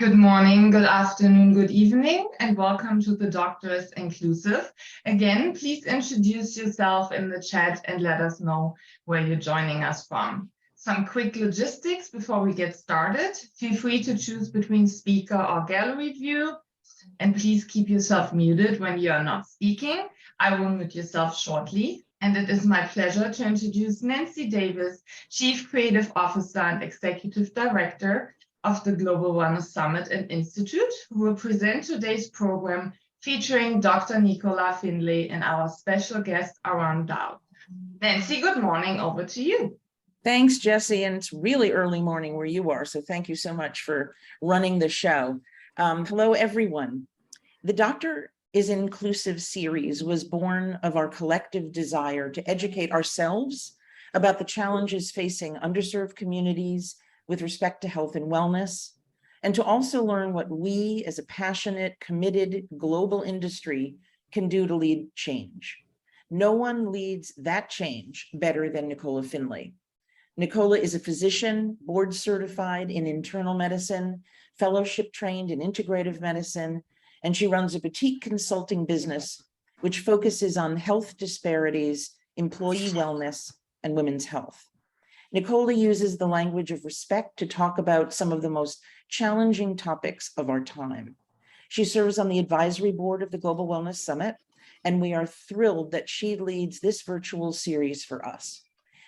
Good morning, good afternoon, good evening, and welcome to the Doctors Inclusive. Again, please introduce yourself in the chat and let us know where you're joining us from. Some quick logistics before we get started. Feel free to choose between speaker or gallery view, and please keep yourself muted when you are not speaking. I will mute yourself shortly. And it is my pleasure to introduce Nancy Davis, Chief Creative Officer and Executive Director of the Global Wellness Summit and Institute, who will present today's program featuring Dr. Nicola Finley and our special guest, Aron O'Dowd. Nancy, good morning. Over to you. Thanks, Jessie. And it's really early morning where you are, so thank you so much for running the show. Hello, everyone. The Doctor is Inclusive series was born of our collective desire to educate ourselves about the challenges facing underserved communities with respect to health and wellness, and to also learn what we as a passionate, committed global industry can do to lead change. No one leads that change better than Nicola Finley. Nicola is a physician, board certified in internal medicine, fellowship trained in integrative medicine, and she runs a boutique consulting business which focuses on health disparities, employee wellness, and women's health. Nicola uses the language of respect to talk about some of the most challenging topics of our time. She serves on the advisory board of the Global Wellness Summit, and we are thrilled that she leads this virtual series for us.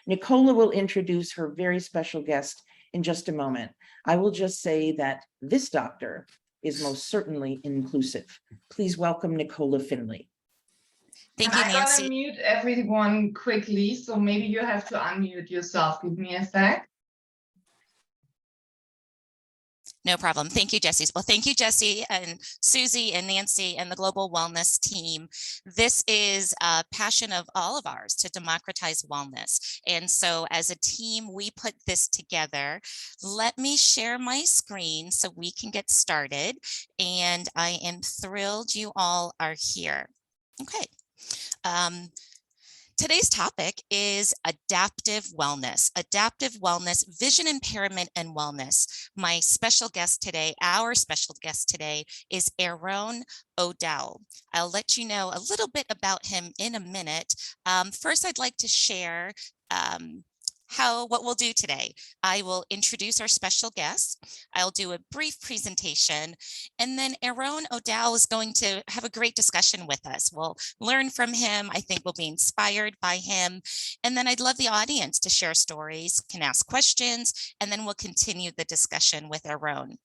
Nicola will introduce her very special guest in just a moment. I will just say that this doctor is most certainly inclusive. Please welcome Nicola Finley. Thank you, Nancy. I'm gonna mute everyone quickly, so maybe you have to unmute yourself. Give me a sec. No problem. Thank you, Jessie. Well, thank you, Jessie and Susie and Nancy and the Global Wellness team. This is a passion of all of ours to democratize wellness. And so as a team, we put this together. Let me share my screen so we can get started. And I am thrilled you all are here. Okay. Today's topic is adaptive wellness, vision impairment and wellness. My special guest today, our special guest today is Aron O'Dowd. I'll let you know a little bit about him in a minute. First, I'd like to share what we'll do today. I will introduce our special guest. I'll do a brief presentation, and then Aron O'Dowd is going to have a great discussion with us. We'll learn from him. I think we'll be inspired by him. And then I'd love the audience to share stories, can ask questions, and then we'll continue the discussion with Aron.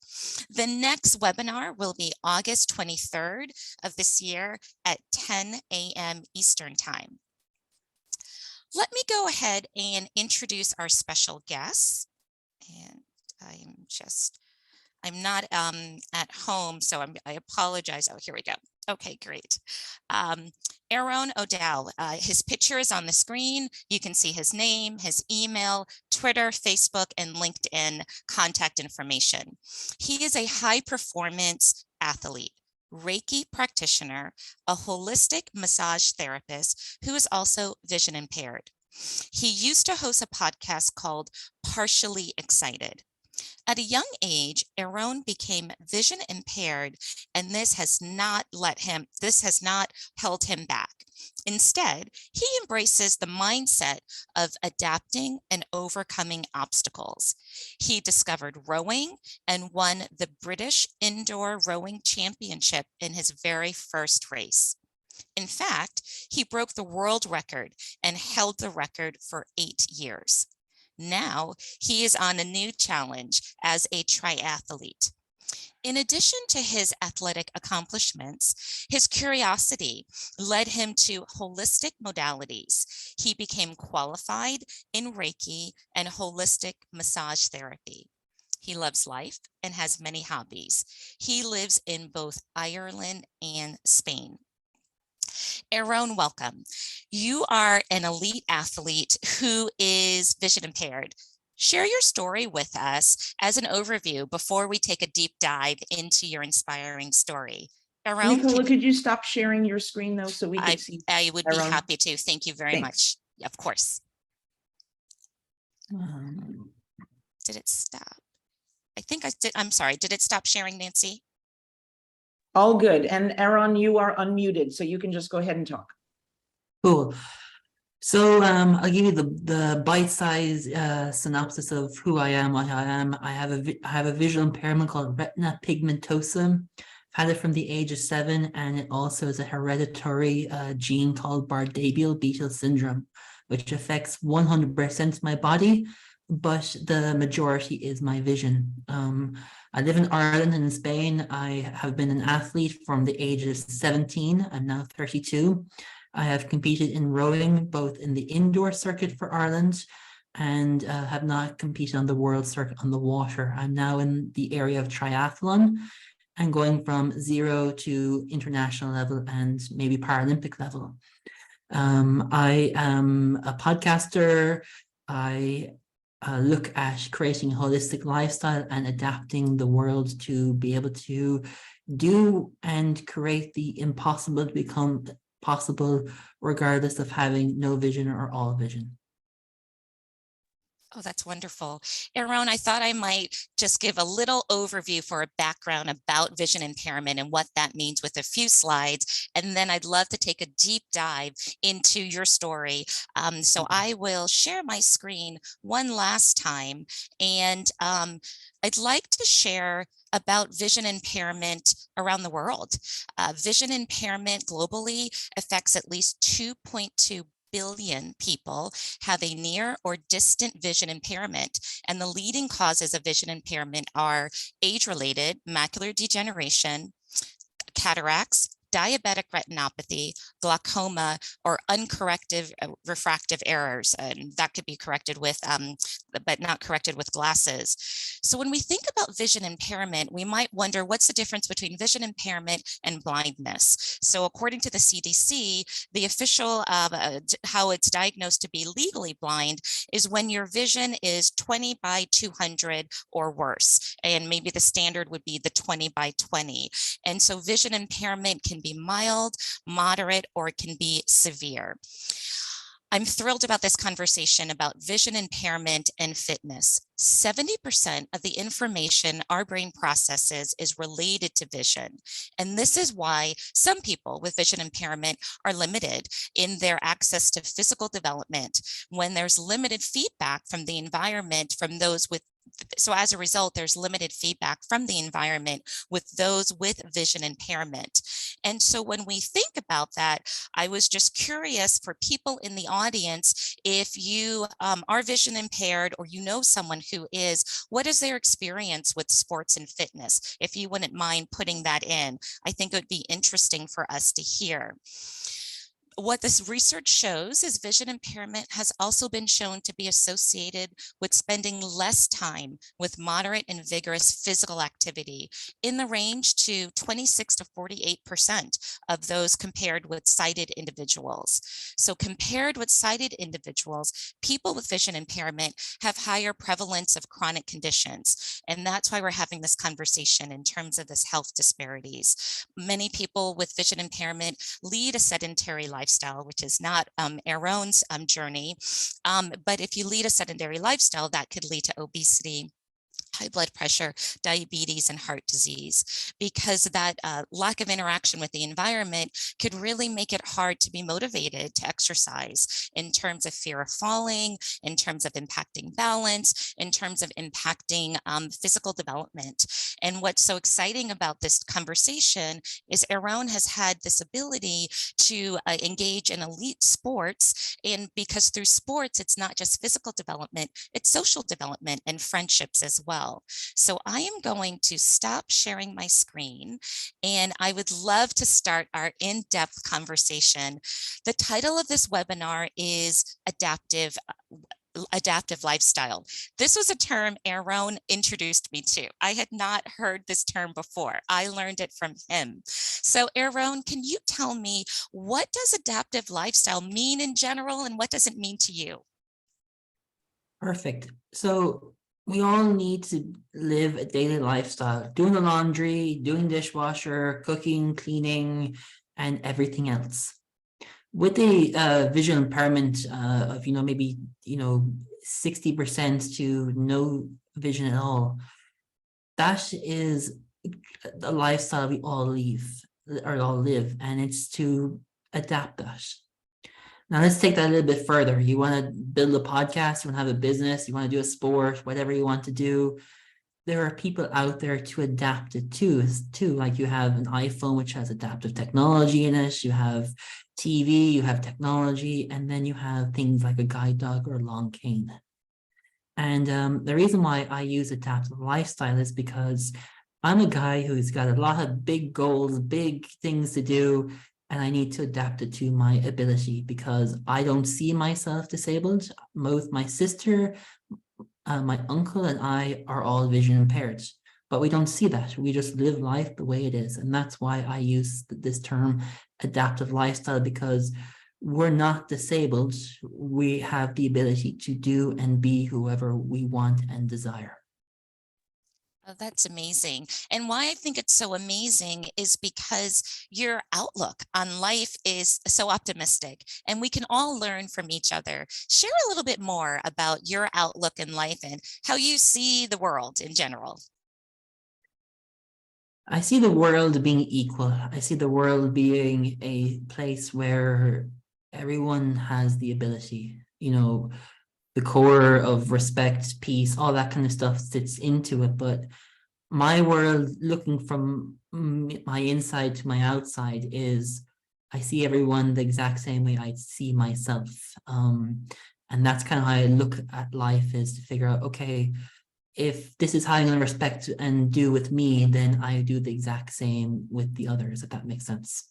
The next webinar will be August 23rd of this year at 10 a.m. Eastern Time. Let me go ahead and introduce our special guests. And I'm not at home, so I apologize. Oh, here we go. Okay, great. Aron O'Dowd, his picture is on the screen. You can see his name, his email, Twitter, Facebook, and LinkedIn contact information. He is a high performance athlete, Reiki practitioner, a holistic massage therapist who is also vision impaired. He used to host a podcast called Partially Excited. At a young age, Aron became vision impaired, and this has not held him back. Instead, he embraces the mindset of adapting and overcoming obstacles. He discovered rowing and won the British Indoor Rowing Championship in his very first race. In fact, he broke the world record and held the record for 8 years. Now, he is on a new challenge as a triathlete. In addition to his athletic accomplishments, his curiosity led him to holistic modalities. He became qualified in Reiki and holistic massage therapy. He loves life and has many hobbies. He lives in both Ireland and Spain. Aron, welcome. You are an elite athlete who is vision impaired. Share your story with us as an overview before we take a deep dive into your inspiring story. Aron, Nicola, could you stop sharing your screen though so we can see? I would be happy to. Thank you very much. Of course. Did it stop? I think I did. I'm sorry. Did it stop sharing, Nancy? All good. And Aron, you are unmuted, so you can just go ahead and talk. Cool. So I'll give you the bite-sized synopsis of who I am, what I am. I have a visual impairment called retina pigmentosa. I've had it from the age of 7, and it also is a hereditary gene called Bardet-Biedl syndrome, which affects 100% of my body, but the majority is my vision. I live in Ireland and in Spain. I have been an athlete from the age of 17. I'm now 32. I have competed in rowing, both in the indoor circuit for Ireland and have not competed on the world circuit on the water. I'm now in the area of triathlon and going from 0 to international level and maybe Paralympic level. I am a podcaster. I look at creating a holistic lifestyle and adapting the world to be able to do and create the impossible to become possible, regardless of having no vision or all vision. Oh, that's wonderful. Aron, I thought I might just give a little overview for a background about vision impairment and what that means with a few slides. And then I'd love to take a deep dive into your story. So I will share my screen one last time. And I'd like to share about vision impairment around the world. Vision impairment globally affects at least 2.2 billion people have a near or distant vision impairment, and the leading causes of vision impairment are age-related macular degeneration, cataracts, diabetic retinopathy, glaucoma, or uncorrected refractive errors. And that could be corrected with, but not corrected with glasses. So when we think about vision impairment, we might wonder what's the difference between vision impairment and blindness. So according to the CDC, the official, how it's diagnosed to be legally blind is when your vision is 20 by 200 or worse. And maybe the standard would be the 20 by 20. And so vision impairment can be mild, moderate, or it can be severe. I'm thrilled about this conversation about vision impairment and fitness. 70% of the information our brain processes is related to vision. And this is why some people with vision impairment are limited in their access to physical development when there's limited feedback from the environment from those with. So as a result, there's limited feedback from the environment with those with vision impairment. And so when we think about that, I was just curious for people in the audience, if you are vision impaired or you know someone who is, what is their experience with sports and fitness? If you wouldn't mind putting that in, I think it would be interesting for us to hear. What this research shows is vision impairment has also been shown to be associated with spending less time with moderate and vigorous physical activity in the range to 26 to 48% of those compared with sighted individuals. So compared with sighted individuals, people with vision impairment have higher prevalence of chronic conditions. And that's why we're having this conversation in terms of this health disparities. Many people with vision impairment lead a sedentary lifestyle, which is not Aron's journey. But if you lead a sedentary lifestyle, that could lead to obesity, high blood pressure, diabetes, and heart disease, because that lack of interaction with the environment could really make it hard to be motivated to exercise in terms of fear of falling, in terms of impacting balance, in terms of impacting physical development. And what's so exciting about this conversation is Aron has had this ability to engage in elite sports, and because through sports, it's not just physical development, it's social development and friendships as well. So I am going to stop sharing my screen, and I would love to start our in-depth conversation. The title of this webinar is Adaptive Lifestyle. This was a term Aron introduced me to. I had not heard this term before. I learned it from him. So Aron, can you tell me, what does adaptive lifestyle mean in general, and what does it mean to you? Perfect. So we all need to live a daily lifestyle, doing the laundry, doing dishwasher, cooking, cleaning, and everything else. With the visual impairment of, maybe, 60% to no vision at all, that is the lifestyle we all live, and it's to adapt that. Now let's take that a little bit further. You want to build a podcast, you want to have a business, you want to do a sport, whatever you want to do. There are people out there to adapt it too. Like you have an iPhone, which has adaptive technology in it. You have TV, you have technology, and then you have things like a guide dog or a long cane. And the reason why I use adaptive lifestyle is because I'm a guy who's got a lot of big goals, big things to do, and I need to adapt it to my ability because I don't see myself disabled. Both my sister, my uncle, and I are all vision impaired, but we don't see that. We just live life the way it is. And that's why I use this term adaptive lifestyle, because we're not disabled. We have the ability to do and be whoever we want and desire. Oh, that's amazing. And why I think it's so amazing is because your outlook on life is so optimistic, and we can all learn from each other. Share a little bit more about your outlook in life and how you see the world in general. I see the world being equal. I see the world being a place where everyone has the ability, the core of respect, peace, all that kind of stuff sits into it. But my world, looking from my inside to my outside, is I see everyone the exact same way I see myself. And that's kind of how I look at life, is to figure out, okay, if this is how I'm going to respect and do with me, then I do the exact same with the others, if that makes sense.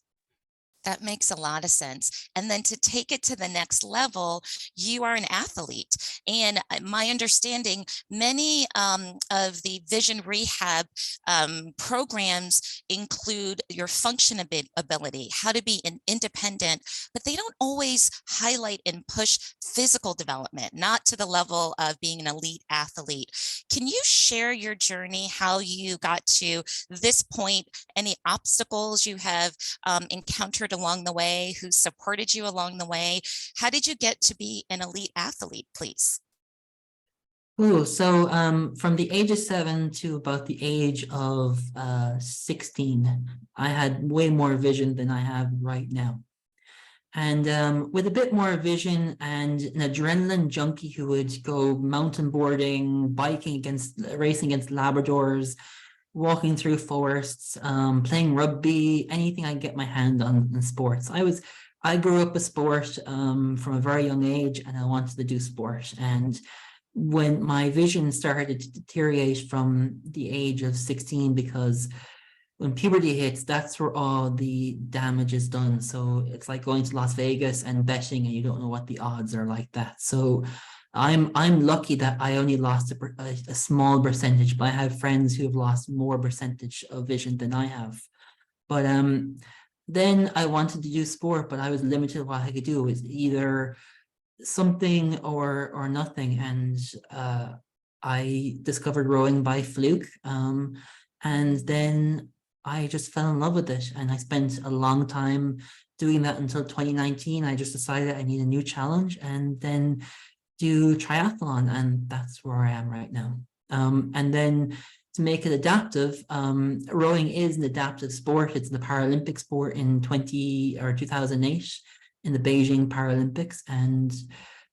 That makes a lot of sense. And then to take it to the next level, you are an athlete. And my understanding, many of the vision rehab programs include your function ability, how to be independent, but they don't always highlight and push physical development, not to the level of being an elite athlete. Can you share your journey, how you got to this point, any obstacles you have encountered along the way, who supported you along the way? How did you get to be an elite athlete, please? Oh, so from the age of 7 to about the age of 16, I had way more vision than I have right now. And with a bit more vision and an adrenaline junkie who would go mountain boarding, racing against Labradors, walking through forests, playing rugby, anything I get my hand on in sports. I grew up a sport from a very young age, and I wanted to do sport. And when my vision started to deteriorate from the age of 16, because when puberty hits, that's where all the damage is done. So it's like going to Las Vegas and betting, and you don't know what the odds are like that. So I'm lucky that I only lost a small percentage, but I have friends who have lost more percentage of vision than I have. But then I wanted to do sport, but I was limited what I could do. It was either something or nothing. And I discovered rowing by fluke. And then I just fell in love with it. And I spent a long time doing that until 2019. I just decided I need a new challenge, and then do triathlon, and that's where I am right now. And then to make it adaptive, rowing is an adaptive sport. It's the Paralympic sport in 2008 in the Beijing Paralympics, and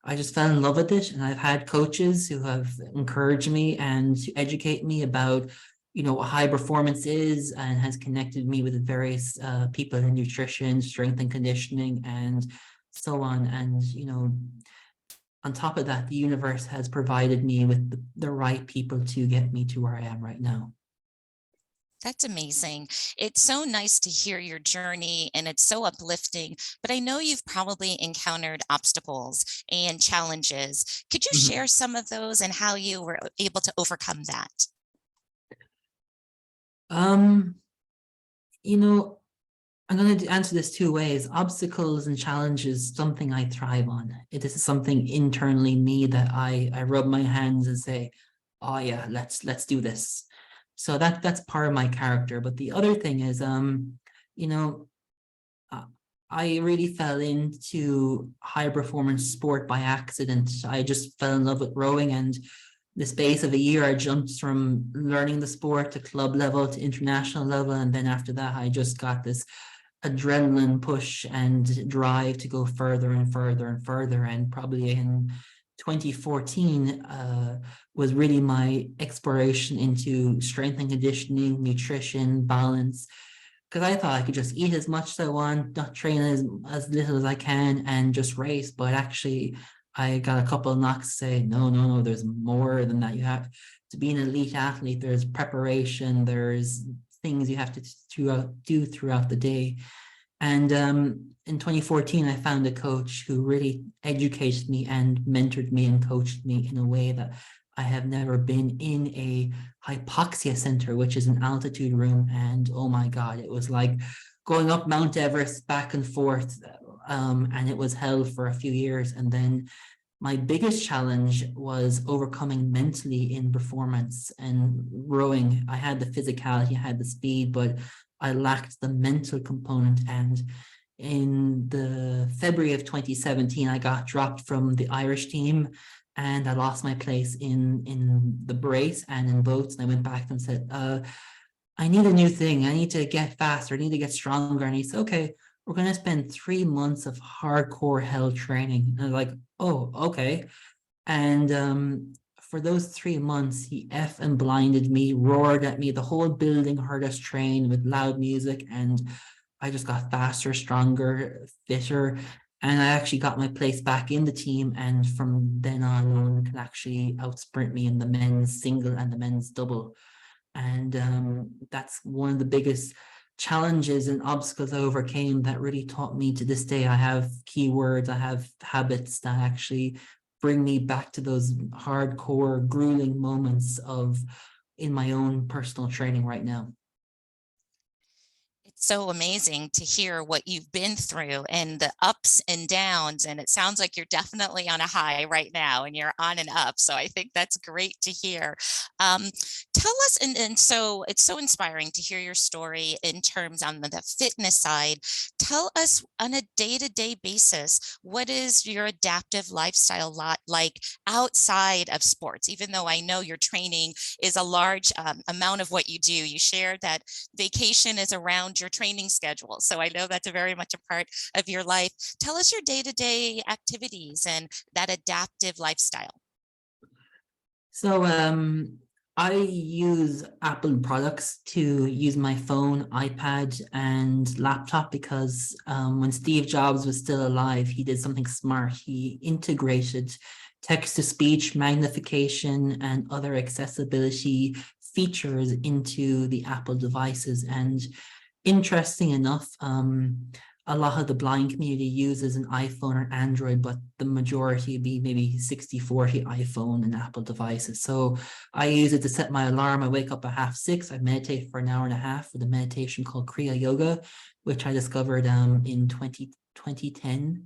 I just fell in love with it. And I've had coaches who have encouraged me and to educate me about what high performance is, and has connected me with various people in nutrition, strength and conditioning, and so on. And on top of that, the universe has provided me with the right people to get me to where I am right now. That's amazing. It's so nice to hear your journey, and it's so uplifting, but I know you've probably encountered obstacles and challenges. Could you share some of those and how you were able to overcome that? I'm going to answer this two ways. Obstacles and challenges, something I thrive on. This is something internally me that I rub my hands and say, oh yeah, let's do this. So that's part of my character. But the other thing is, I really fell into high performance sport by accident. I just fell in love with rowing, and the space of a year, I jumped from learning the sport to club level to international level. And then after that, I just got this adrenaline push and drive to go further and further and further. And probably in 2014 was really my exploration into strength and conditioning, nutrition, balance, because I thought I could just eat as much as I want, not train as little as I can, and just race. But actually, I got a couple of knocks to say, no, there's more than that. You have to be an elite athlete. There's preparation, there's things you have to do throughout the day. And in 2014, I found a coach who really educated me and mentored me and coached me in a way that I have never been in a hypoxia center, which is an altitude room. And oh my God, it was like going up Mount Everest back and forth. And it was hell for a few years. And then my biggest challenge was overcoming mentally in performance and rowing. I had the physicality, I had the speed, but I lacked the mental component. And in the February of 2017, I got dropped from the Irish team and I lost my place in the brace and in boats. And I went back and said, I need a new thing. I need to get faster. I need to get stronger. And he said, okay, we're going to spend 3 months of hardcore hell training. And I was like, oh, okay. And for those 3 months, he and blinded me, roared at me. The whole building heard us train with loud music. And I just got faster, stronger, fitter. And I actually got my place back in the team. And from then on, no one can actually outsprint me in the men's single and the men's double. And that's one of the biggest challenges and obstacles I overcame that really taught me to this day. I have keywords, I have habits that actually bring me back to those hardcore, grueling moments in my own personal training right now. It's so amazing to hear what you've been through and the ups and downs. And it sounds like you're definitely on a high right now and you're on and up. So I think that's great to hear. Tell us, and so it's so inspiring to hear your story in terms on the fitness side. Tell us on a day-to-day basis, what is your adaptive lifestyle like outside of sports? Even though I know your training is a large amount of what you do, you shared that vacation is around your training schedule. So I know that's very much a part of your life. Tell us your day-to-day activities and that adaptive lifestyle. So I use Apple products to use my phone, iPad, and laptop because when Steve Jobs was still alive, he did something smart. He integrated text-to-speech, magnification, and other accessibility features into the Apple devices. And interesting enough, a lot of the blind community uses an iPhone or Android, but the majority be maybe 60-40 iPhone and Apple devices. So I use it to set my alarm. I wake up at 6:30. I meditate for an hour and a half with a meditation called Kriya Yoga, which I discovered in 2010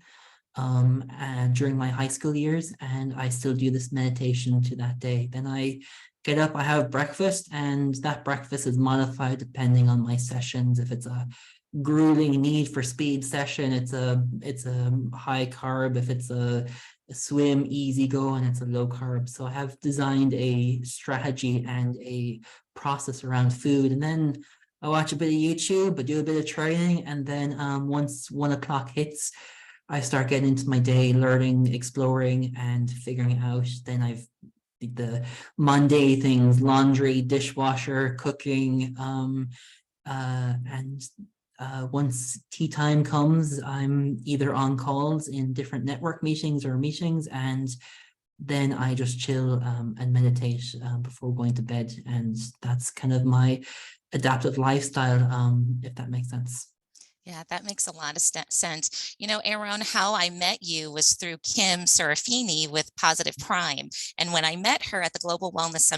and during my high school years. And I still do this meditation to that day. Then I get up, I have breakfast, and that breakfast is modified depending on my sessions. If it's a grueling need for speed session, it's a high carb. If it's a swim, easy go, and it's a low carb. So I have designed a strategy and a process around food. And then I watch a bit of YouTube, I do a bit of training, and then once 1 o'clock hits, I start getting into my day, learning, exploring, and figuring out. Then I've the Monday things: laundry, dishwasher, cooking, and once tea time comes, I'm either on calls in different network meetings, and then I just chill and meditate before going to bed. And that's kind of my adaptive lifestyle, if that makes sense. Yeah, that makes a lot of sense. You know, Aron, how I met you was through Kim Serafini with Positive Prime. And when I met her at the Global Wellness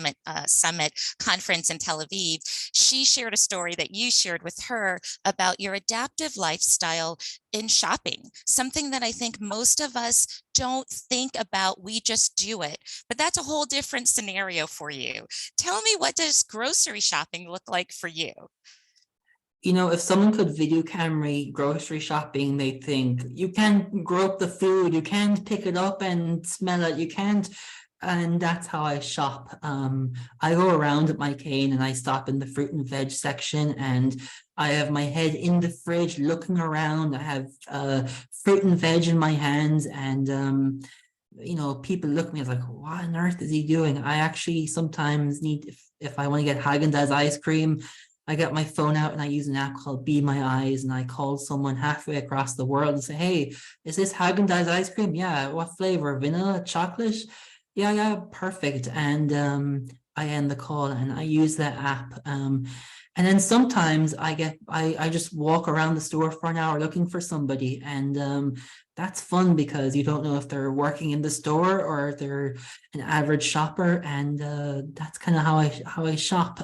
Summit conference in Tel Aviv, she shared a story that you shared with her about your adaptive lifestyle in shopping, something that I think most of us don't think about. We just do it. But that's a whole different scenario for you. Tell me, what does grocery shopping look like for you? You know, if someone could video camera grocery shopping, they think you can't grow up the food, you can't pick it up and smell it, you can't and that's how I shop. I go around with my cane and I stop in the fruit and veg section, and I have my head in the fridge looking around. I have fruit and veg in my hands, and you know, people look at me as like, what on earth is he doing? I actually sometimes need, if I want to get Haagen-Dazs ice cream, I get my phone out and I use an app called Be My Eyes, and I call someone halfway across the world and say, hey, is this Haagen-Dazs ice cream? Yeah, what flavor? Vanilla, chocolate? Yeah, perfect. And I end the call and I use that app. And then sometimes I just walk around the store for an hour looking for somebody, and that's fun because you don't know if they're working in the store or if they're an average shopper, and that's kind of how I shop.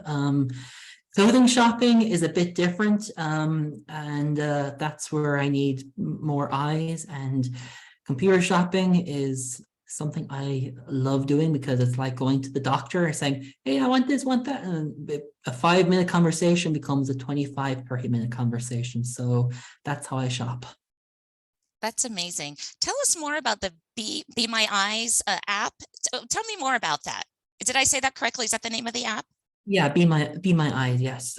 Clothing shopping is a bit different, and that's where I need more eyes. And computer shopping is something I love doing because it's like going to the doctor saying, hey, I want this, want that. And a 5-minute conversation becomes a 25, 30-minute conversation. So that's how I shop. That's amazing. Tell us more about the Be My Eyes app. Tell me more about that. Did I say that correctly? Is that the name of the app? Yeah, Be My Eyes, yes.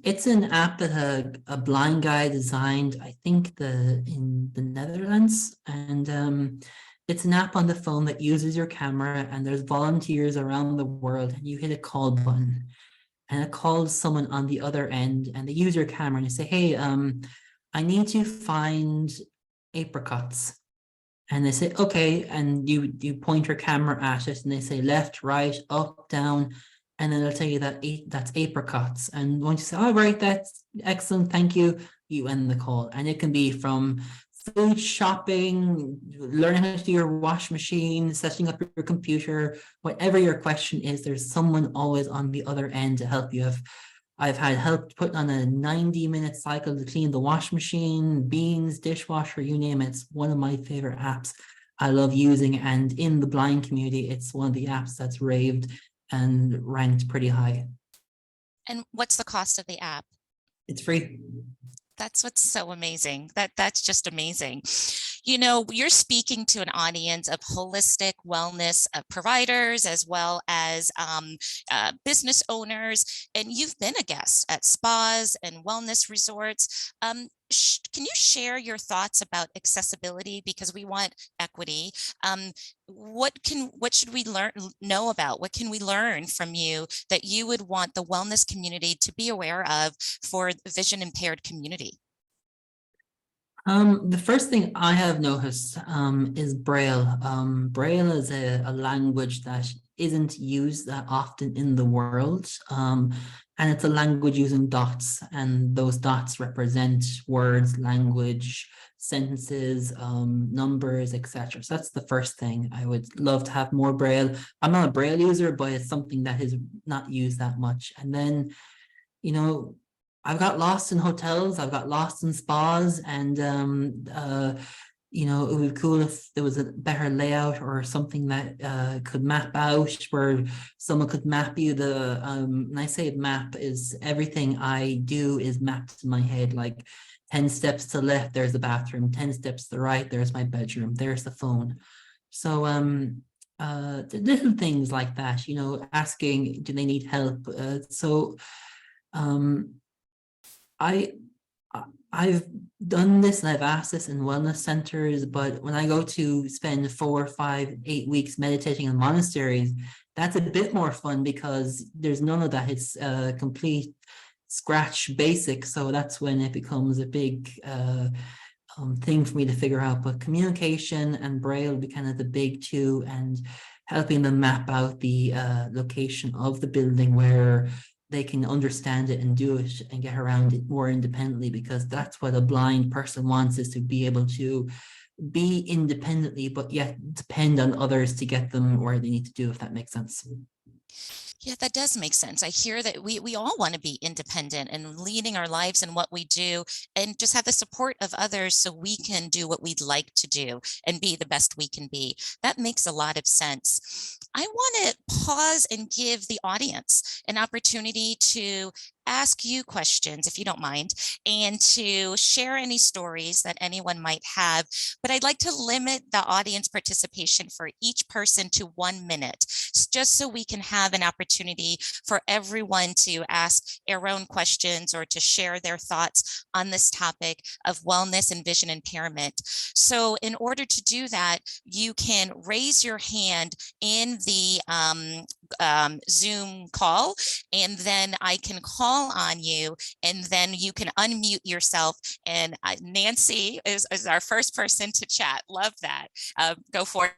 It's an app that a blind guy designed, I think in the Netherlands, and it's an app on the phone that uses your camera, and there's volunteers around the world, and you hit a call button and it calls someone on the other end, and they use your camera and they say, hey, I need to find apricots. And they say, okay, and you point your camera at it and they say left, right, up, down, and then they'll tell you that that's apricots. And once you say, all right, that's excellent, thank you, you end the call. And it can be from food shopping, learning how to do your wash machine, setting up your computer, whatever your question is, there's someone always on the other end to help you. I've had help put on a 90-minute cycle to clean the wash machine, beans, dishwasher, you name it. It's one of my favorite apps I love using. And in the blind community, it's one of the apps that's raved and ranked pretty high. And what's the cost of the app? It's free. That's what's so amazing. That's just amazing. You know, you're speaking to an audience of holistic wellness providers as well as business owners, and you've been a guest at spas and wellness resorts. Can you share your thoughts about accessibility, because we want equity? What should we know about? What can we learn from you that you would want the wellness community to be aware of for the vision impaired community? The first thing I have noticed is Braille. Braille is a language that isn't used that often in the world. And it's a language using dots, and those dots represent words, language, sentences, numbers, etc. So that's the first thing. I would love to have more Braille. I'm not a Braille user, but it's something that is not used that much. And then, you know, I've got lost in hotels, I've got lost in spas, and you know, it would be cool if there was a better layout or something that could map out, where someone could map you the and I say map is everything I do is mapped in my head, like 10 steps to the left, there's the bathroom, 10 steps to the right, there's my bedroom, there's the phone. So little things like that, you know, asking, do they need help? I've done this and I've asked this in wellness centers, but when I go to spend 4, 5, 8 weeks meditating in monasteries, that's a bit more fun because there's none of that. It's complete scratch basic. So that's when it becomes a big thing for me to figure out. But communication and Braille will be kind of the big two, and helping them map out the location of the building where they can understand it and do it and get around it more independently, because that's what a blind person wants, is to be able to be independently, but yet depend on others to get them where they need to do, if that makes sense. Yeah, that does make sense. I hear that we all want to be independent and leading our lives in what we do, and just have the support of others so we can do what we'd like to do and be the best we can be. That makes a lot of sense. I want to pause and give the audience an opportunity to ask you questions, if you don't mind, and to share any stories that anyone might have. But I'd like to limit the audience participation for each person to 1 minute, just so we can have an opportunity for everyone to ask Aron questions or to share their thoughts on this topic of wellness and vision impairment. So in order to do that, you can raise your hand in the Zoom call, and then I can call on you, and then you can unmute yourself. And Nancy is our first person to chat. Love that. Go for it.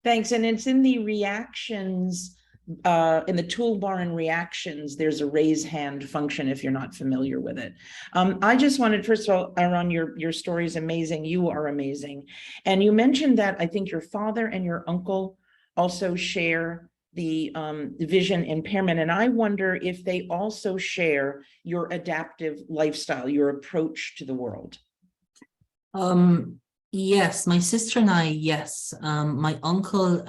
Thanks. And it's in the reactions, in the toolbar and reactions, there's a raise hand function if you're not familiar with it. I just wanted, first of all, Aron, your story is amazing. You are amazing. And you mentioned that I think your father and your uncle also share the vision impairment. And I wonder if they also share your adaptive lifestyle, your approach to the world. Yes, my sister and I, yes. My uncle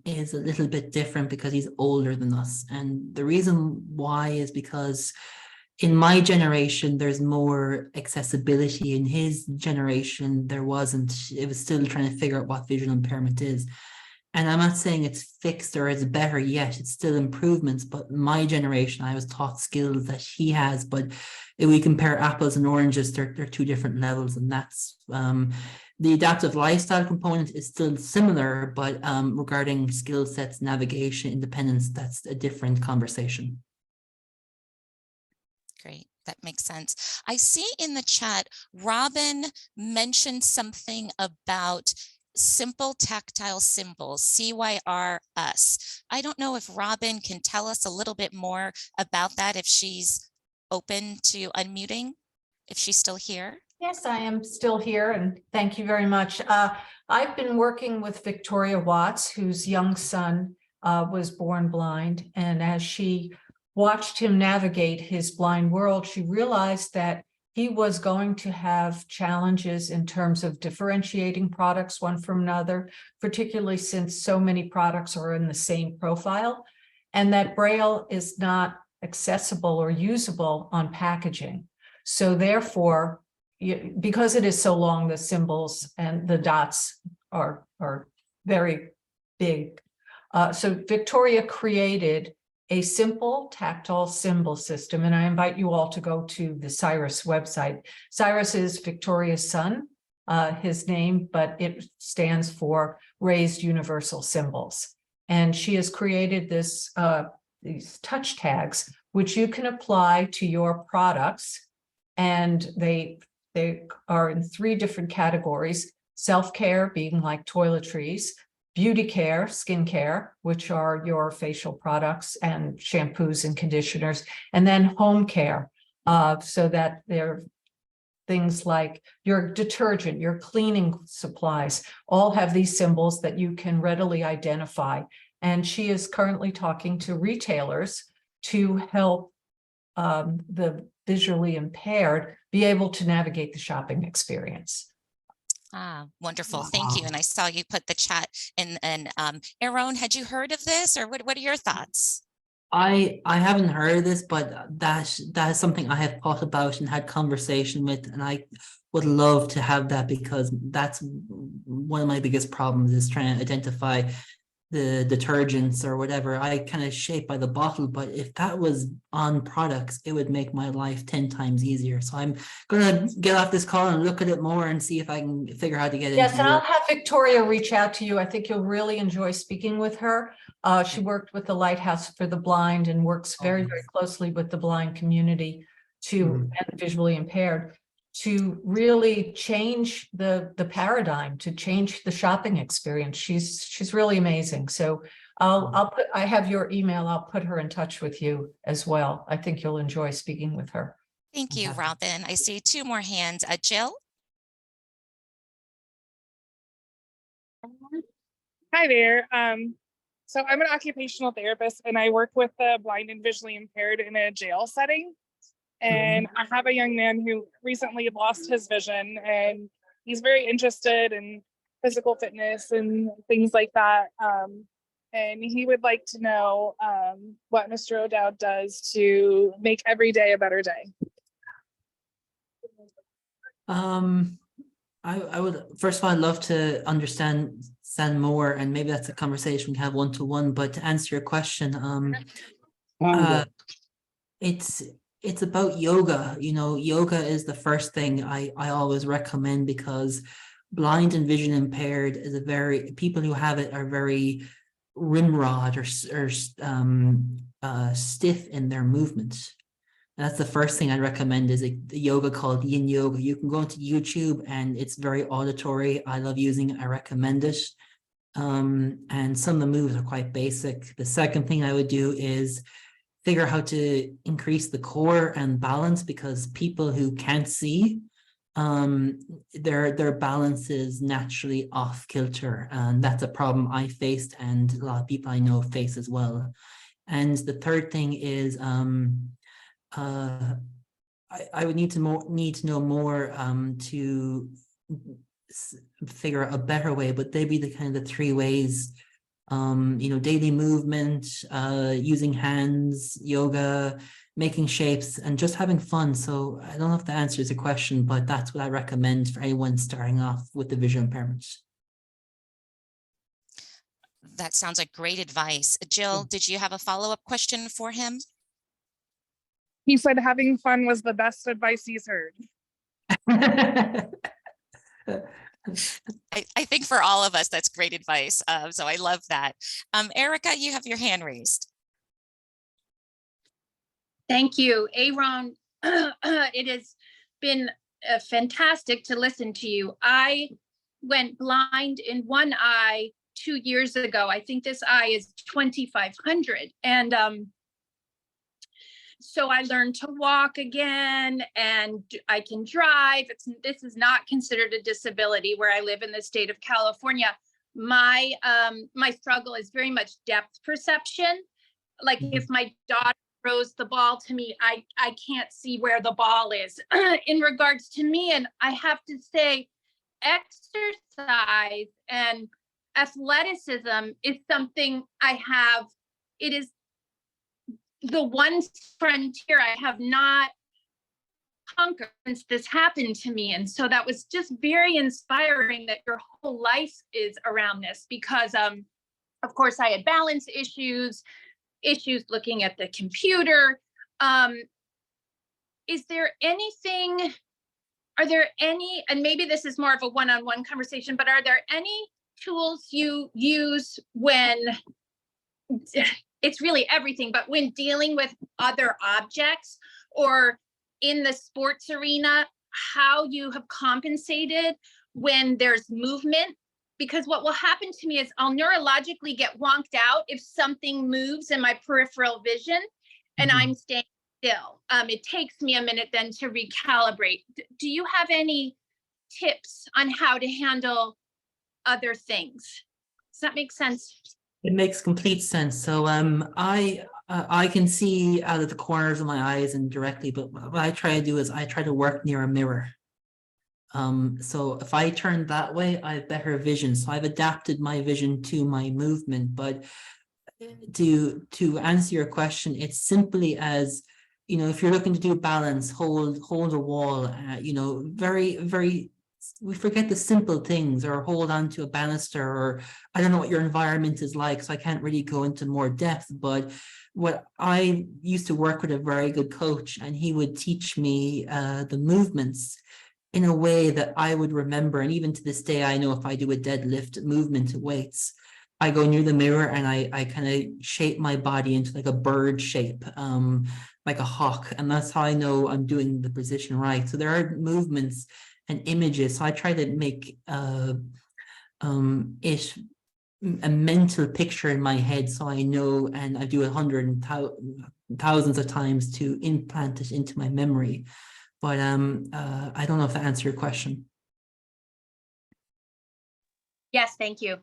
is a little bit different because he's older than us. And the reason why is because in my generation, there's more accessibility. In his generation, there wasn't. It was still trying to figure out what visual impairment is. And I'm not saying it's fixed or it's better yet, it's still improvements, but my generation, I was taught skills that he has, but if we compare apples and oranges, they're two different levels, and that's the adaptive lifestyle component is still similar, but regarding skill sets, navigation, independence, that's a different conversation. Great. That makes sense. I see in the chat, Robin mentioned something about simple tactile symbols, CYRS. I don't know if Robin can tell us a little bit more about that, if she's open to unmuting, if she's still here. Yes, I am still here, and thank you very much. I've been working with Victoria Watts, whose young son was born blind, and as she watched him navigate his blind world, she realized that he was going to have challenges in terms of differentiating products one from another, particularly since so many products are in the same profile, and that Braille is not accessible or usable on packaging. So therefore, because it is so long, the symbols and the dots are very big. So Victoria created a simple tactile symbol system, and I invite you all to go to the Cyrus website. Cyrus is Victoria's son, his name, but it stands for Raised Universal Symbols. And she has created this these touch tags, which you can apply to your products, and they are in 3 different categories: self-care, being like toiletries; beauty care, skincare, which are your facial products and shampoos and conditioners; and then home care, so that they're things like your detergent, your cleaning supplies, all have these symbols that you can readily identify. And she is currently talking to retailers to help the visually impaired be able to navigate the shopping experience. Wonderful. Thank you. And I saw you put the chat in. And Aron, had you heard of this, or what are your thoughts? I haven't heard of this, but that is something I have thought about and had conversation with, and I would love to have that, because that's one of my biggest problems, is trying to identify the detergents or whatever. I kind of shape by the bottle, but if that was on products, it would make my life 10 times easier. So I'm gonna get off this call and look at it more and see if I can figure out how to get it. Yes, and I'll have Victoria reach out to you. I think you'll really enjoy speaking with her. She worked with the Lighthouse for the Blind and works very, very closely with the blind community and visually impaired, to really change the paradigm, to change the shopping experience. She's really amazing. So I have your email. I'll put her in touch with you as well. I think you'll enjoy speaking with her. Thank you, Robin. I see 2 more hands. Jill? Hi there. So I'm an occupational therapist, and I work with the blind and visually impaired in a jail setting. And I have a young man who recently lost his vision, and he's very interested in physical fitness and things like that. and he would like to know what Mr. O'Dowd does to make every day a better day. I would, first of all, I'd love to understand more, and maybe that's a conversation we can have one-to-one, but to answer your question, it's about yoga. You know, yoga is the first thing I always recommend, because blind and vision impaired is people who have it are very rimrod or stiff in their movements. That's the first thing I recommend, is a yoga called yin yoga. You can go into YouTube and it's very auditory. I love using it. I recommend it. And some of the moves are quite basic. The second thing I would do is figure out how to increase the core and balance, because people who can't see, their balance is naturally off kilter, and that's a problem I faced and a lot of people I know face as well. And the third thing is I would need to know more to figure out a better way, but they'd be the kind of the 3 ways. You know, daily movement, using hands, yoga, making shapes, and just having fun. So I don't know if that answers the question, but that's what I recommend for anyone starting off with the visual impairments. That sounds like great advice. Jill, did you have a follow-up question for him? He said having fun was the best advice he's heard. I think for all of us, that's great advice. So I love that. Erica, you have your hand raised. Thank you, Aron. It has been fantastic to listen to you. I went blind in one eye 2 years ago. I think this eye is 2500. And so I learned to walk again, and I can drive. This is not considered a disability where I live in the state of California. My struggle is very much depth perception. Like if my daughter throws the ball to me, I can't see where the ball is. In regards to me, and I have to say, exercise and athleticism is something I have. It is the one frontier I have not conquered since this happened to me. And so that was just very inspiring that your whole life is around this, because of course I had balance issues looking at the computer. Is there anything, are there any, and maybe this is more of a one-on-one conversation, but are there any tools you use when, it's really everything, but when dealing with other objects or in the sports arena, how you have compensated when there's movement? Because what will happen to me is I'll neurologically get wonked out if something moves in my peripheral vision and I'm staying still. It takes me a minute then to recalibrate. Do you have any tips on how to handle other things? Does that make sense? It makes complete sense. So I can see out of the corners of my eyes and directly, but what I try to do is I try to work near a mirror. So if I turn that way, I have better vision. So I've adapted my vision to my movement. But to answer your question, it's simply as, you know, if you're looking to do balance, hold a wall, you know, we forget the simple things, or hold on to a banister, or I don't know what your environment is like, so I can't really go into more depth. But what I used to work with a very good coach, and he would teach me the movements in a way that I would remember. And even to this day, I know if I do a deadlift movement to weights, I go near the mirror and I kind of shape my body into like a bird shape, like a hawk. And that's how I know I'm doing the position right. So there are movements and images. So I try to make it a mental picture in my head, so I know, and I do 100,000s of times to implant it into my memory. But I don't know if that answered your question. Yes, thank you.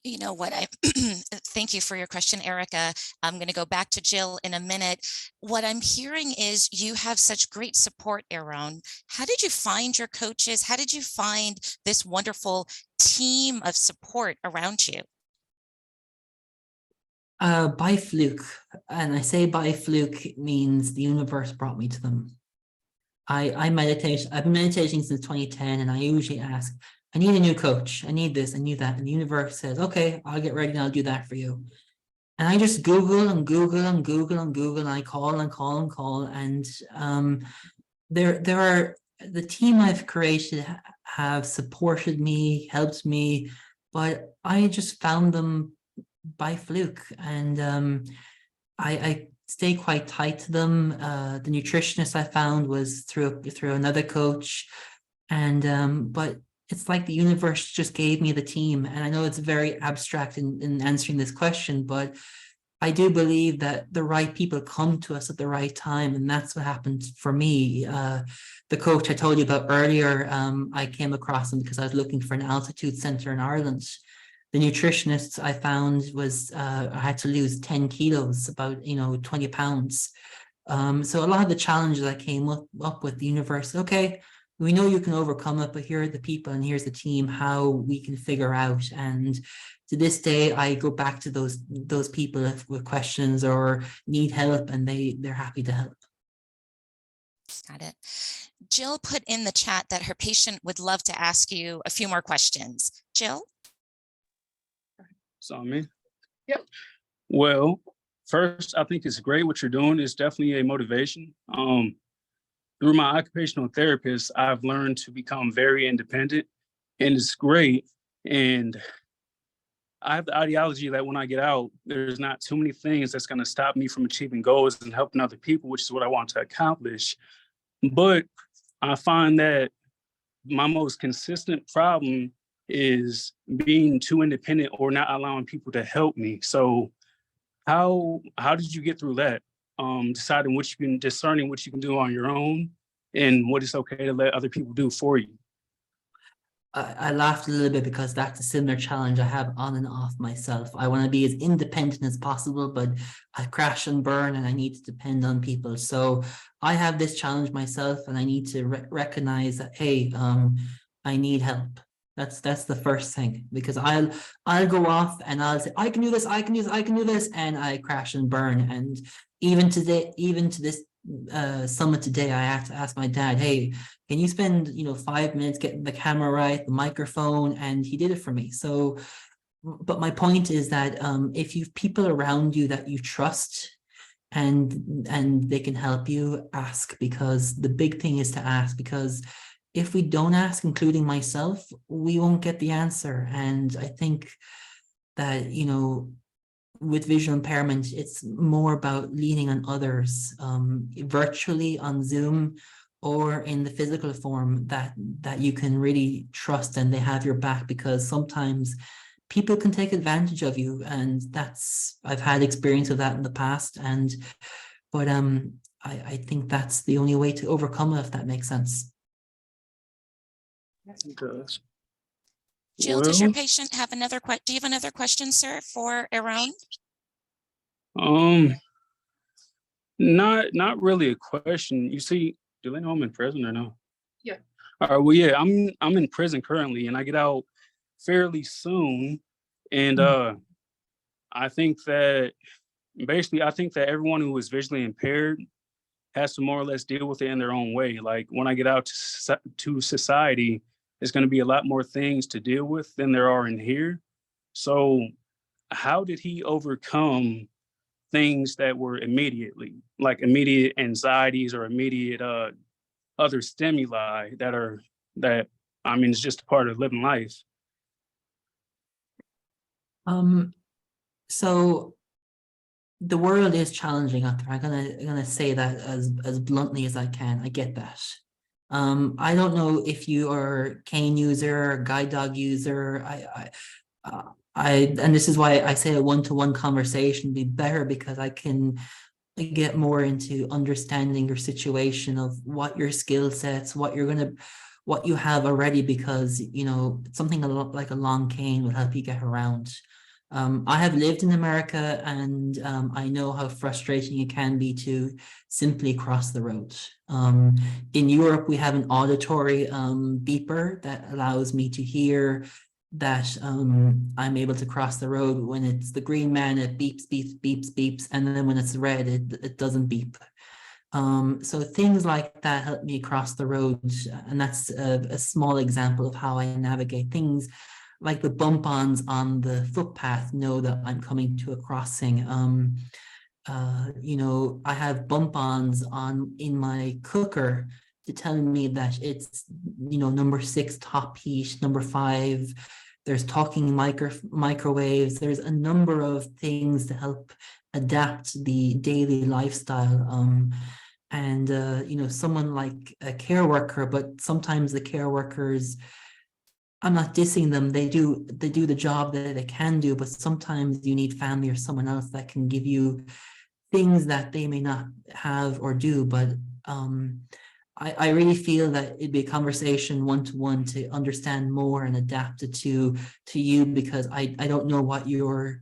You know what, thank you for your question, Erica. I'm going to go back to Jill in a minute. What I'm hearing is you have such great support, Aron. How did you find your coaches? How did you find this wonderful team of support around you? By fluke, and I say by fluke means the universe brought me to them. I meditate. I've been meditating since 2010, and I usually ask, I need a new coach. I need this. I need that. And the universe says, okay, I'll get ready and I'll do that for you. And I just Google and Google and Google and Google, and I call and call and call. And there are the team I've created have supported me, helped me, but I just found them by fluke, and I stay quite tight to them. The nutritionist I found was through another coach, and but it's like the universe just gave me the team. And I know it's very abstract in answering this question, but I do believe that the right people come to us at the right time, and that's what happened for me. The coach I told you about earlier, I came across him because I was looking for an altitude center in Ireland. The nutritionist I found was I had to lose 10 kilos, about 20 pounds. So a lot of the challenges I came up with, the universe, okay, we know you can overcome it, but here are the people and here's the team, how we can figure out. And to this day, I go back to those people with questions or need help, and they're happy to help. Got it. Jill put in the chat that her patient would love to ask you a few more questions. Jill? So me? Yep. Well, first, I think it's great what you're doing. It's definitely a motivation. Through my occupational therapist, I've learned to become very independent, and it's great. And I have the ideology that when I get out, there's not too many things that's going to stop me from achieving goals and helping other people, which is what I want to accomplish. But I find that my most consistent problem is being too independent or not allowing people to help me. So how did you get through that? Discerning what you can do on your own and what is okay to let other people do for you. I laughed a little bit because that's a similar challenge I have on and off myself. I want to be as independent as possible, but I crash and burn and I need to depend on people. So I have this challenge myself, and I need to recognize that, hey, I need help. That's the first thing, because I'll go off and I'll say, I can do this, I can do this, I can do this, and I crash and burn. And even to this summit today, I have to ask my dad, hey, can you spend 5 minutes getting the camera right, the microphone? And he did it for me. So, but my point is that if you've people around you that you trust and they can help you, ask, because the big thing is to ask, because if we don't ask, including myself, we won't get the answer. And I think that, with visual impairment, it's more about leaning on others, virtually on Zoom or in the physical form, that you can really trust and they have your back, because sometimes people can take advantage of you. And I've had experience of that in the past. But I think that's the only way to overcome it, if that makes sense. It does. Jill, does your patient have another question? Do you have another question, sir, for Aron? Not really a question. You see, do they know I'm in prison or no? Yeah. All right. Well, yeah, I'm in prison currently, and I get out fairly soon. And I think that everyone who is visually impaired has to more or less deal with it in their own way. Like when I get out to society, there's going to be a lot more things to deal with than there are in here. So how did he overcome things that were immediate anxieties or immediate other stimuli that it's just a part of living life? So the world is challenging out there. I'm gonna say that as bluntly as I can. I get that. I don't know if you are a cane user, a guide dog user. And this is why I say a one-to-one conversation would be better, because I can get more into understanding your situation, of what your skill sets, what you have already, because something like a long cane will help you get around. I have lived in America, and I know how frustrating it can be to simply cross the road. In Europe, we have an auditory beeper that allows me to hear that I'm able to cross the road. When it's the green man, it beeps, beeps, beeps, beeps, and then when it's red, it doesn't beep. So things like that help me cross the road, and that's a small example of how I navigate things. Like the bump-ons on the footpath know that I'm coming to a crossing. You know, I have bump-ons in my cooker to tell me that it's, you know, number 6 top heat, number 5. There's talking microwaves. There's a number of things to help adapt the daily lifestyle. And you know, someone like a care worker, but sometimes the care workers, I'm not dissing them. They do the job that they can do, but sometimes you need family or someone else that can give you things that they may not have or do. But I really feel that it'd be a conversation one-to-one to understand more and adapt it to you, because I don't know what your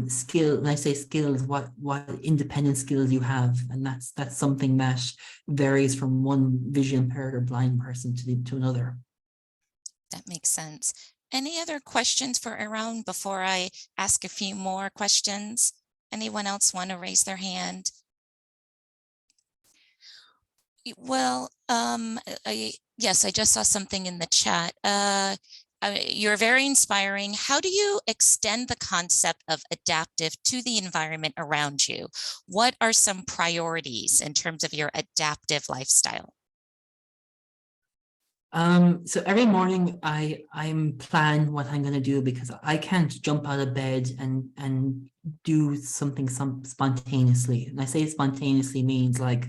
skill, when I say skills, what independent skills you have, and that's something that varies from one vision impaired or blind person to another. That makes sense. Any other questions for Aron before I ask a few more questions? Anyone else want to raise their hand? Well, yes, I just saw something in the chat. You're very inspiring. How do you extend the concept of adaptive to the environment around you? What are some priorities in terms of your adaptive lifestyle? So every morning I'm plan what I'm going to do, because I can't jump out of bed and do something spontaneously. And I say spontaneously means like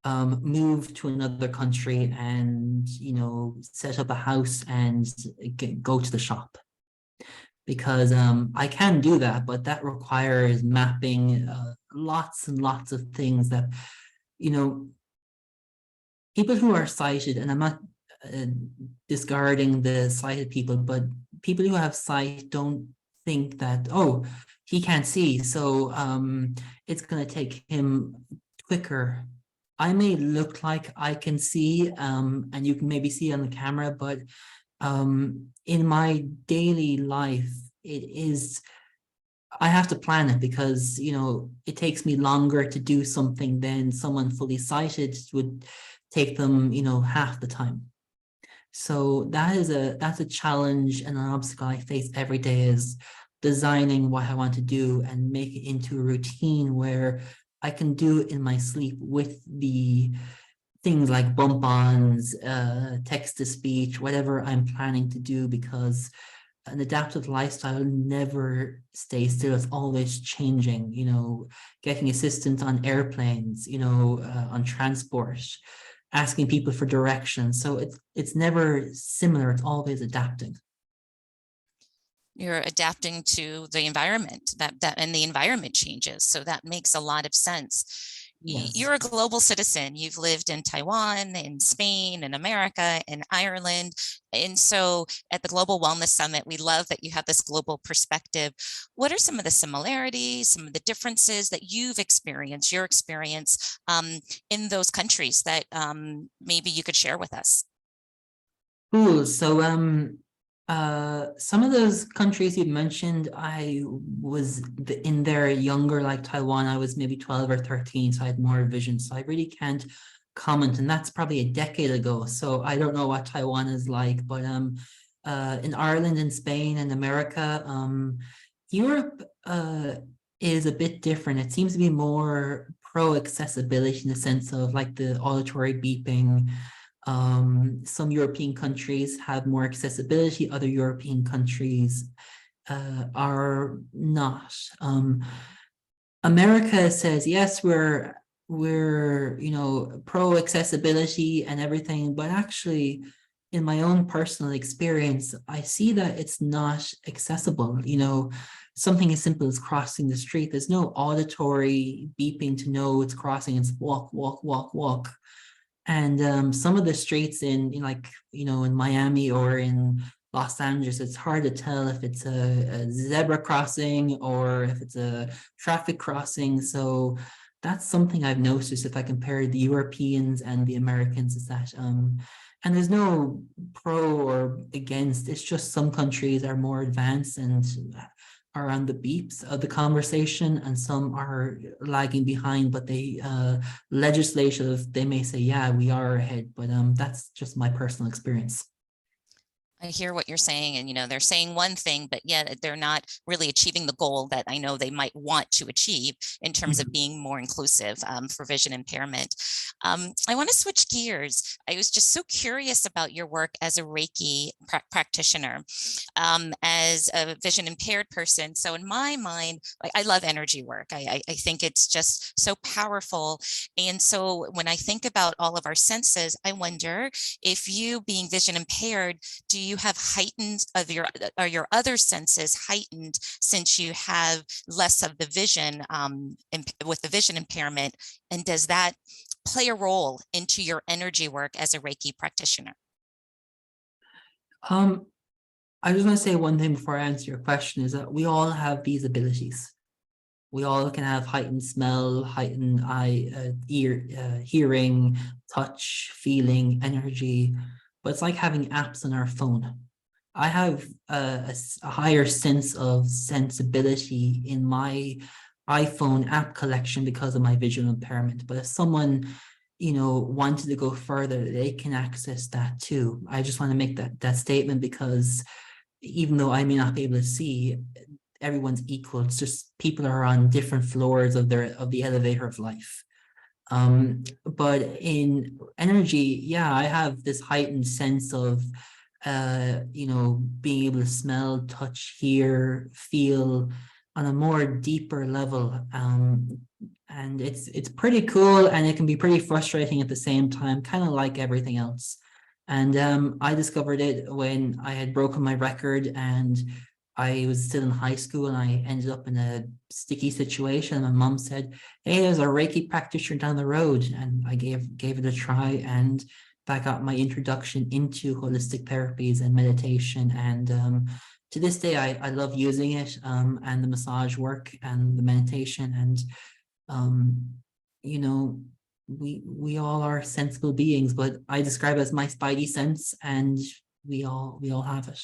move to another country and, you know, set up a house and go to the shop, because I can do that, but that requires mapping lots and lots of things that, you know, people who are sighted, and I'm not discarding the sighted people, but people who have sight don't think that, oh, he can't see, so it's going to take him quicker. I may look like I can see, and you can maybe see on the camera, but in my daily life, I have to plan it, because, you know, it takes me longer to do something than someone fully sighted would take them, you know, half the time. So that's a challenge and an obstacle I face every day, is designing what I want to do and make it into a routine where I can do it in my sleep with the things like bump-ons, text-to-speech, whatever I'm planning to do, because an adaptive lifestyle never stays still. It's always changing, you know, getting assistance on airplanes, you know, on transport, asking people for directions. So it's never similar. It's always adapting. You're adapting to the environment and the environment changes. So that makes a lot of sense. Yes. You're a global citizen. You've lived in Taiwan, in Spain, in America, in Ireland. And so at the Global Wellness Summit, we love that you have this global perspective. What are some of the similarities, some of the differences that you've experienced, your experience in those countries that maybe you could share with us? Cool. So some of those countries you mentioned, I was in there younger, like Taiwan. I was maybe 12 or 13, so I had more vision. So I really can't comment, and that's probably a decade ago. So I don't know what Taiwan is like, but in Ireland and Spain and America, Europe is a bit different. It seems to be more pro accessibility in the sense of like the auditory beeping. Some European countries have more accessibility, other European countries are not. America says, yes, we're you know, pro accessibility and everything, but actually in my own personal experience, I see that it's not accessible. You know, something as simple as crossing the street, there's no auditory beeping to know it's crossing. It's walk, walk, walk, walk. And some of the streets in like, you know, in Miami or in Los Angeles, it's hard to tell if it's a zebra crossing or if it's a traffic crossing. So that's something I've noticed if I compare the Europeans and the Americans, is that and there's no pro or against, it's just some countries are more advanced and are on the beeps of the conversation, and some are lagging behind, but they legislative, they may say, yeah, we are ahead, but that's just my personal experience. I hear what you're saying, and they're saying one thing, but yet they're not really achieving the goal that I know they might want to achieve in terms of being more inclusive for vision impairment. I want to switch gears. I was just so curious about your work as a Reiki practitioner, as a vision impaired person. So in my mind, I love energy work. I think it's just so powerful. And so when I think about all of our senses, I wonder if you, being vision impaired, do you have heightened of your other senses heightened since you have less of the vision with the vision impairment, and does that play a role into your energy work as a Reiki practitioner? I just want to say one thing before I answer your question, is that we all have these abilities. We all can have heightened smell, heightened hearing, touch, feeling, energy, but it's like having apps on our phone. I have a higher sense of sensibility in my iPhone app collection because of my visual impairment. But if someone, wanted to go further, they can access that too. I just want to make that statement, because even though I may not be able to see, everyone's equal. It's just people are on different floors of the elevator of life. But in energy, yeah, I have this heightened sense of being able to smell, touch, hear, feel on a more deeper level. And it's pretty cool, and it can be pretty frustrating at the same time, kind of like everything else. And I discovered it when I had broken my record, and I was still in high school, and I ended up in a sticky situation. My mom said, hey, there's a Reiki practitioner down the road. And I gave it a try, and that got my introduction into holistic therapies and meditation. And to this day, I love using it, and the massage work and the meditation. And, we all are sensible beings, but I describe it as my spidey sense, and we all have it.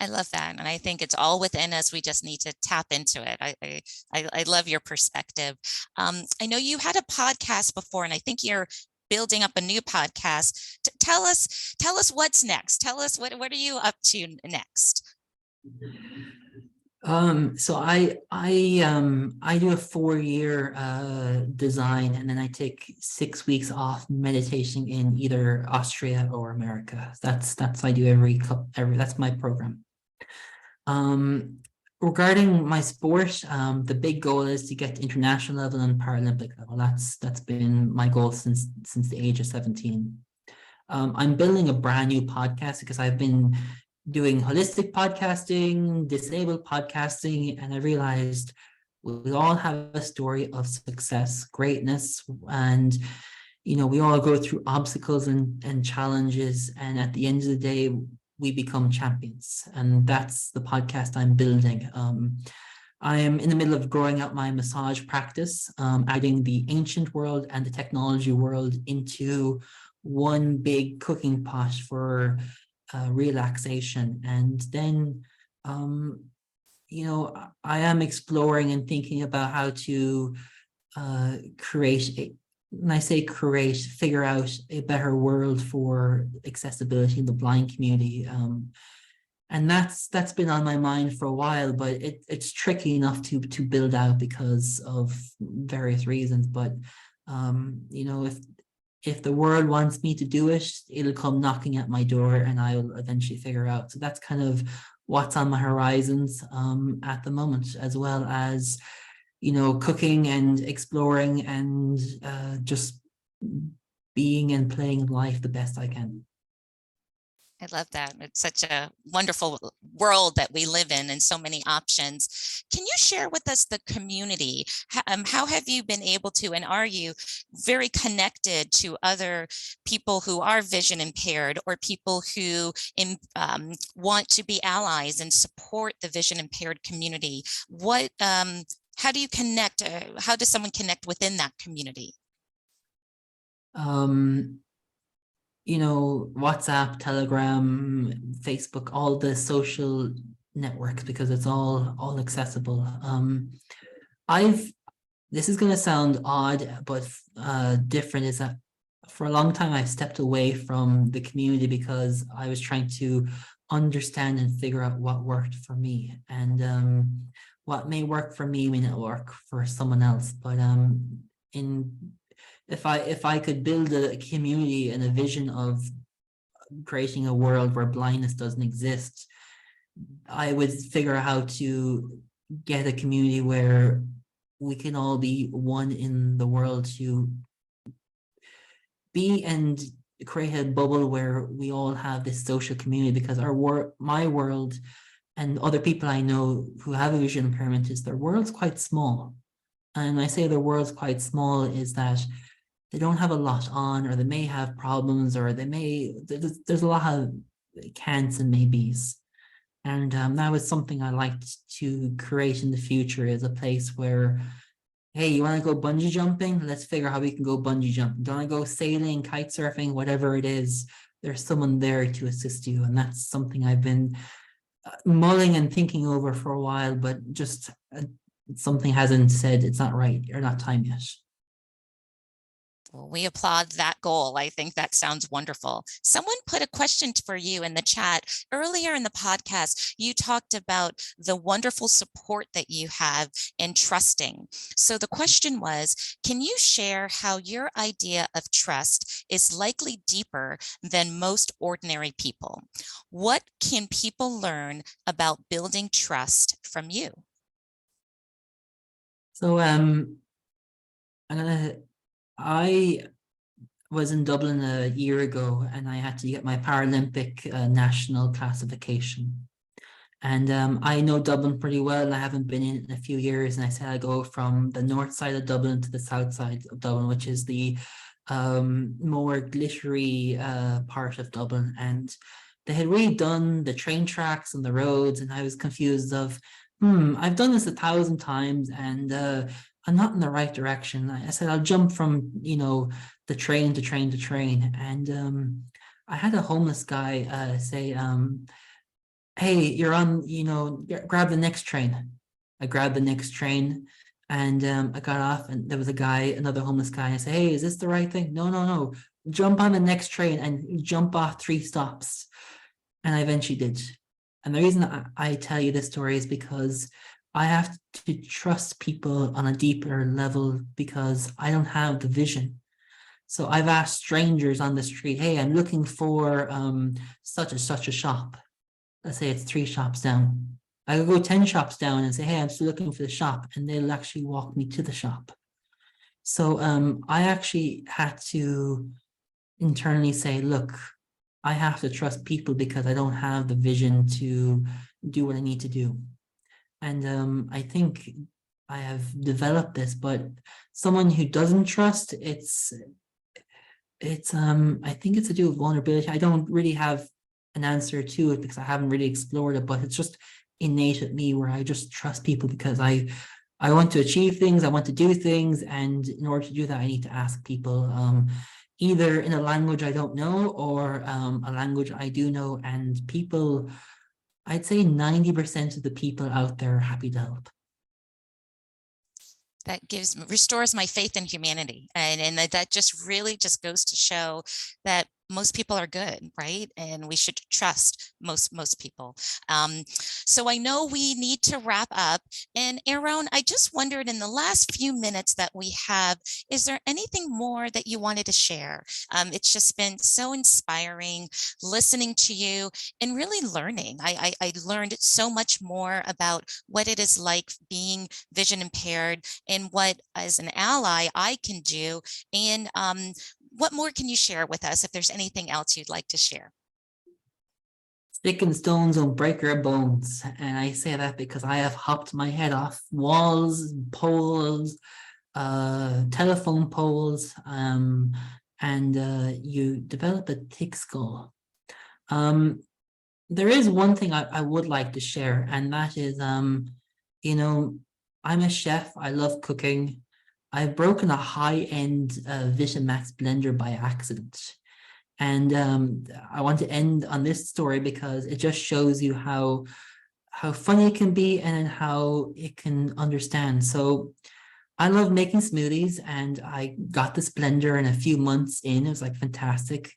I love that. And I think it's all within us. We just need to tap into it. I love your perspective. I know you had a podcast before, and I think you're building up a new podcast. Tell us what's next. Tell us what are you up to next? So I do a 4-year design, and then I take 6 weeks off meditating in either Austria or America. That's I do every that's my program. Regarding my sport, the big goal is to get to international level and Paralympic level. That's been my goal since the age of 17. I'm building a brand new podcast because I've been doing holistic podcasting, disabled podcasting, and I realized we all have a story of success, greatness, and we all go through obstacles and challenges, and at the end of the day, we become champions. And that's the podcast I'm building. I am in the middle of growing out my massage practice, adding the ancient world and the technology world into one big cooking pot for relaxation. And then, I am exploring and thinking about how to figure out a better world for accessibility in the blind community. And that's been on my mind for a while, but it's tricky enough to build out because of various reasons. But if the world wants me to do it, it'll come knocking at my door, and I'll eventually figure out. So that's kind of what's on my horizons at the moment, as well as cooking and exploring and just being and playing life the best I can. I love that. It's such a wonderful world that we live in, and so many options. Can you share with us the community? How have you been able to, and are you very connected to other people who are vision impaired, or people who want to be allies and support the vision impaired community? how do you connect? How does someone connect within that community? You know, WhatsApp, Telegram, Facebook, all the social networks, because it's all accessible. This is going to sound odd, but different, is that for a long time I stepped away from the community because I was trying to understand and figure out what worked for me, and what may work for me may not work for someone else. But if I could build a community and a vision of creating a world where blindness doesn't exist, I would figure out how to get a community where we can all be one in the world, to be and create a bubble where we all have this social community. Because my world and other people I know who have a vision impairment, is their world's quite small. And I say their world's quite small is that they don't have a lot on, or they may have problems, or there's a lot of can'ts and maybes. And that was something I liked to create in the future, is a place where, hey, you want to go bungee jumping? Let's figure out how we can go bungee jumping. Don't want to go sailing, kite surfing, whatever it is, there's someone there to assist you. And that's something I've been mulling and thinking over for a while, but just something hasn't said it's not right or not time yet. Well, we applaud that goal. I think that sounds wonderful. Someone put a question for you in the chat. Earlier in the podcast, you talked about the wonderful support that you have in trusting. So the question was, can you share how your idea of trust is likely deeper than most ordinary people? What can people learn about building trust from you? So I was in Dublin a year ago, and I had to get my Paralympic national classification. And I know Dublin pretty well. I haven't been in a few years, and I said I go from the north side of Dublin to the south side of Dublin, which is the more glittery part of Dublin. And they had redone the train tracks and the roads, and I was confused of, I've done this 1,000 times, and I'm not in the right direction. I said, I'll jump from, the train to train to train. And I had a homeless guy say, hey, you're on, grab the next train. I grabbed the next train, and I got off, and there was another homeless guy. I said, hey, is this the right thing? No. Jump on the next train and jump off 3 stops. And I eventually did. And the reason I tell you this story is because I have to trust people on a deeper level, because I don't have the vision. So I've asked strangers on the street, hey, I'm looking for such and such a shop. Let's say it's 3 shops down. I could go 10 shops down and say, hey, I'm still looking for the shop, and they'll actually walk me to the shop. So I actually had to internally say, look, I have to trust people because I don't have the vision to do what I need to do. And I think I have developed this, but someone who doesn't trust, it's I think it's to do with vulnerability. I don't really have an answer to it because I haven't really explored it, but it's just innate at me where I just trust people because I want to achieve things, I want to do things, and in order to do that, I need to ask people either in a language I don't know or a language I do know, and people, I'd say 90% of the people out there are happy to help. That restores my faith in humanity. And that just really just goes to show that most people are good, right? And we should trust most people. So I know we need to wrap up. And Aron, I just wondered, in the last few minutes that we have, is there anything more that you wanted to share? It's just been so inspiring listening to you and really learning. I learned so much more about what it is like being vision impaired and what, as an ally, I can do. And what more can you share with us if there's anything else you'd like to share? Stick and stones don't break your bones. And I say that because I have hopped my head off walls, poles, telephone poles, and you develop a thick skull. There is one thing I would like to share, and that is, I'm a chef. I love cooking. I've broken a high-end Vitamax blender by accident. And I want to end on this story because it just shows you how funny it can be and how it can understand. So I love making smoothies, and I got this blender in a few months in. It was like fantastic.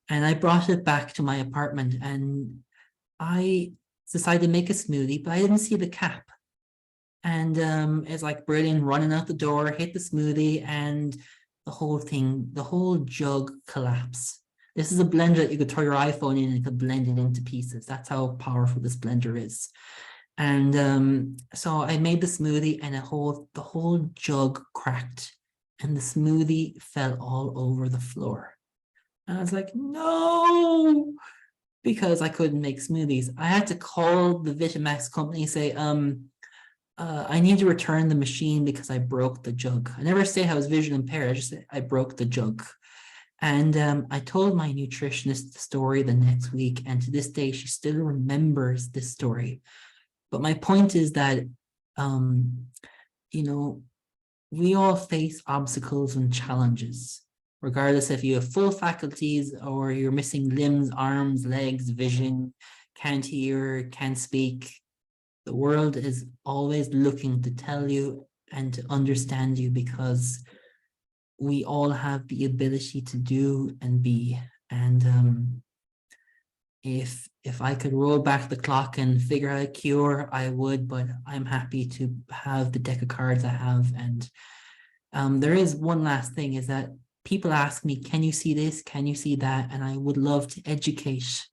And I brought it back to my apartment, and I decided to make a smoothie, but I didn't see the cap. And it's like brilliant, running out the door, hit the smoothie, and the whole thing, the whole jug collapsed. This is a blender that you could throw your iPhone in and it could blend it into pieces. That's how powerful this blender is. And so I made the smoothie, and the whole jug cracked, and the smoothie fell all over the floor. And I was like, no, because I couldn't make smoothies. I had to call the Vitamax company and say, I need to return the machine because I broke the jug. I never say I was visually impaired. I just said I broke the jug. And I told my nutritionist the story the next week, and to this day, she still remembers this story. But my point is that, you know, we all face obstacles and challenges, regardless if you have full faculties or you're missing limbs, arms, legs, vision, can't hear, can't speak. The world is always looking to tell you and to understand you, because we all have the ability to do and be. And if I could roll back the clock and figure out a cure, I would, but I'm happy to have the deck of cards I have. And there is one last thing, is that people ask me, can you see this? Can you see that? And I would love to educate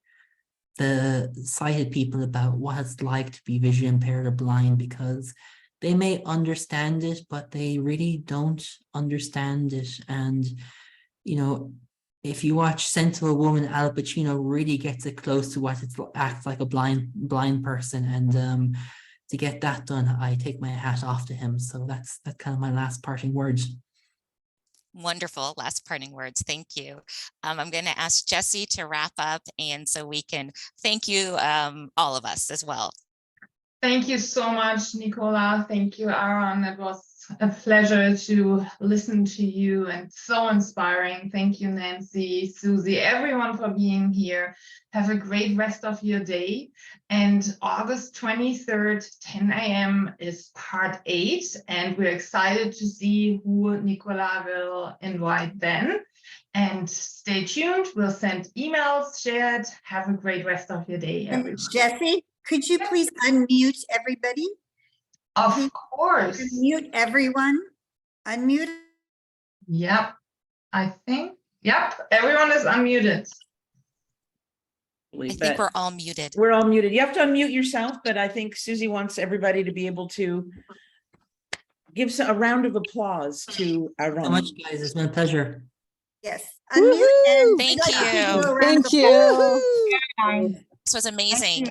the sighted people about what it's like to be visually impaired or blind, because they may understand it, but they really don't understand it. And, you know, if you watch Scent of a Woman, Al Pacino really gets it close to what it acts like a blind person. And to get that done, I take my hat off to him. So that's kind of my last parting words. Wonderful last parting words. Thank you. I'm going to ask Jessie to wrap up, and so we can thank you, all of us as well. Thank you so much, Nicola. Thank you, Aron. It was a pleasure to listen to you and so inspiring. Thank you, Nancy, Susie, everyone for being here. Have a great rest of your day. And August 23rd, 10 a.m. is part 8. And we're excited to see who Nicola will invite then. And stay tuned. We'll send emails, share it. Have a great rest of your day, everyone. Jessie, could you please unmute everybody? Of course. Unmute everyone. Unmute. Yep. I think, yep, everyone is unmuted. I think we're all muted. We're all muted. You have to unmute yourself, but I think Susie wants everybody to be able to give a round of applause to Aron. So much, guys. It's been a pleasure. Yes. Unmute and Thank I'd like to you. do a round Thank of you. This was amazing.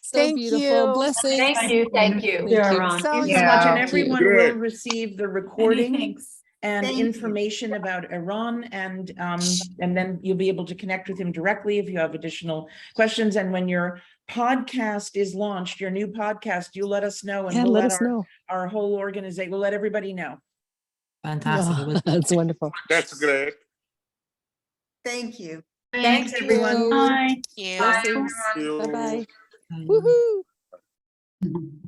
So Thank beautiful. you. Blessings. Thank you. Thank you. Thank you Aron. so Thank you much. so much, and Yeah. everyone will receive the recording Thanks. and Thank you. information about Aron, and then you'll be able to connect with him directly if you have additional questions. And when your podcast is launched, your new podcast, you let us know, and Yeah, we'll let let us know. our whole organization, we'll let everybody know. Fantastic. It was That's wonderful. That's great. Thank you. Thanks, everyone. Bye. Thank you. Blessings. Bye-bye. You. Woohoo.